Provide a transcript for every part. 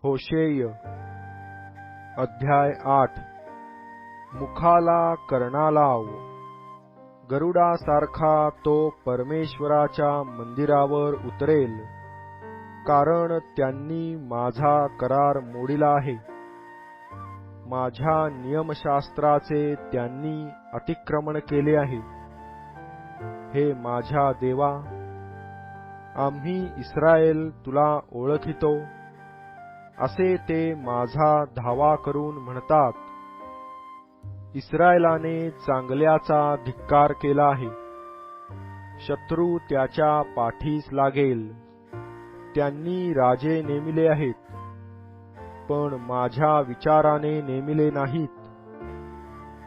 होशेय अध्याय 8 मुखाला कर्णा लाव. गरुडासारखा तो परमेश्वराच्या मंदिरावर उतरेल, कारण त्यांनी माझा करार मोडिला आहे. माझ्या नियमशास्त्राचे त्यांनी अतिक्रमण केले आहे. हे माझ्या देवा, आम्ही इस्राയേल तुला ओळखितो असे ते माझा धावा करून म्हणतात. इस्रायलाने चांगल्याचा धिक्कार केला आहे. शत्रू त्याच्या पाठीस लागेल. त्यांनी राजे नेमिले आहेत, पण माझ्या विचाराने नेमिले नाहीत.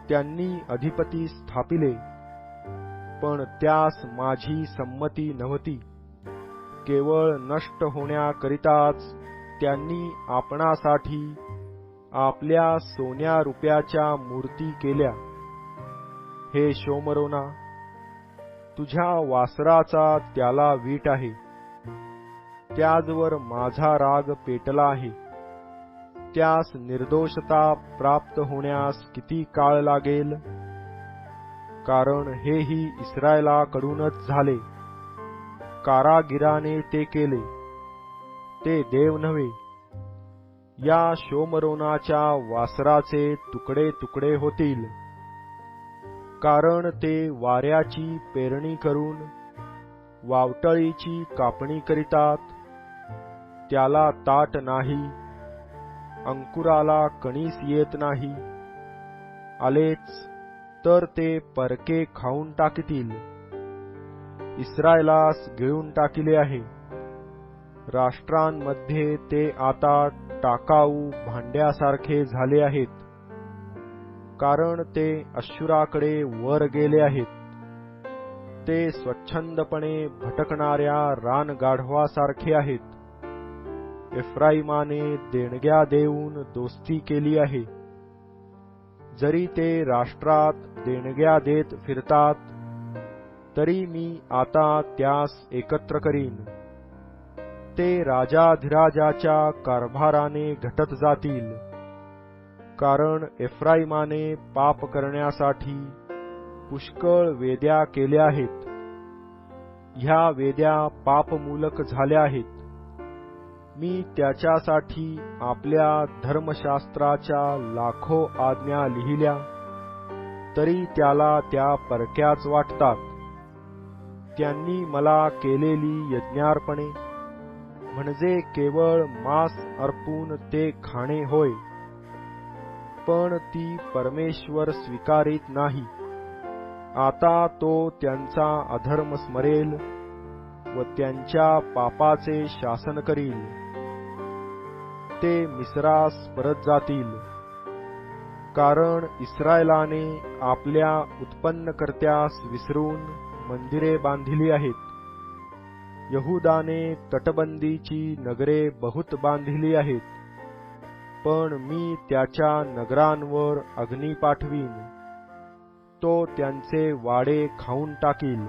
त्यांनी अधिपती स्थापिले, पण त्यास माझी संमती नव्हती. केवळ नष्ट होण्याकरिताच त्यांनी आपणासाठी आपल्या सोन्या रुपयाच्या मूर्ती केल्या. हे शोमरोना, तुझ्या वासराचा त्याला वीट आहे. त्याजवर माझा राग पेटला आहे. त्यास निर्दोषता प्राप्त होण्यास किती काळ लागेल? कारण हेही इस्रायलाकडूनच झाले. कारागिराने ते केले, ते देव नव्हे. या शोमरोनाच्या वासराचे तुकडे तुकडे होतील, कारण ते वाऱ्याची पेरणी करून वावटळीची कापणी करीतात. त्याला ताट नाही, अंकुराला कणीस येत नाही. आलेच तर ते परके खाऊन टाकीतील. इस्रायलास गिळून टाकिले आहे. राष्ट्रांमध्ये ते आता टाकाऊ भांड्यासारखे झाले आहेत, कारण ते अश्शूराकडे वर गेले आहेत. ते स्वच्छंदपणे भटकणाऱ्या रानगाढवासारखे आहेत. एफ्राईमाने देणग्या देऊन दोस्ती केली आहे. जरी ते राष्ट्रात देणग्या देत फिरतात, तरी मी आता त्यास एकत्र करीन. ते राजाधिराजाच्या कारभाराने घटत जातील, कारण एफ्राईमाने पाप करण्यासाठी पुष्कळ वेद्या केल्या आहेत. ह्या वेद्या पापमूलक झाल्या आहेत. मी त्याच्यासाठी आपल्या धर्मशास्त्राच्या लाखो आज्ञा लिहिल्या, तरी त्याला त्या परक्याच वाटतात. त्यांनी मला केलेली यज्ञार्पणे म्हणजे केवळ मांस अर्पून ते खाणे होय, पण ती परमेश्वर स्वीकारित नाही. आता तो त्यांचा अधर्म स्मरेल व त्यांच्या पापाचे शासन करील. ते मिस्रास परत जातील, कारण इस्रायलाने आपल्या उत्पन्नकर्त्यास विसरून मंदिरे बांधिली आहेत. यहूदाने तटबंदीची नगरे बहुत बांधिली आहेत, पण मी त्याच्या नगरांवर अग्नी पाठवीन. तो त्यांचे वाडे खाऊन टाकील.